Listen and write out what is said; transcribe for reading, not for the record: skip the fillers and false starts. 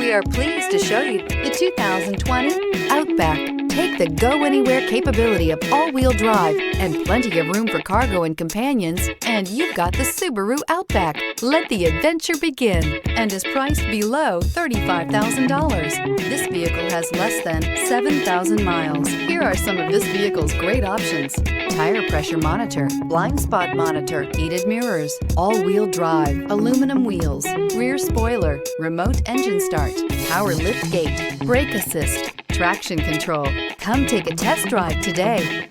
We are pleased to show you the 2020 Outback. Take the go-anywhere capability of all-wheel drive and plenty of room for cargo and companions, and you've got the Subaru Outback. Let the adventure begin, and is priced below $35,000. This vehicle has less than 7,000 miles. Here are some of this vehicle's great options: tire pressure monitor, blind spot monitor, heated mirrors, all-wheel drive, aluminum wheels, rear spoiler, remote engine start, power lift gate, brake assist, traction control. Come take a test drive today.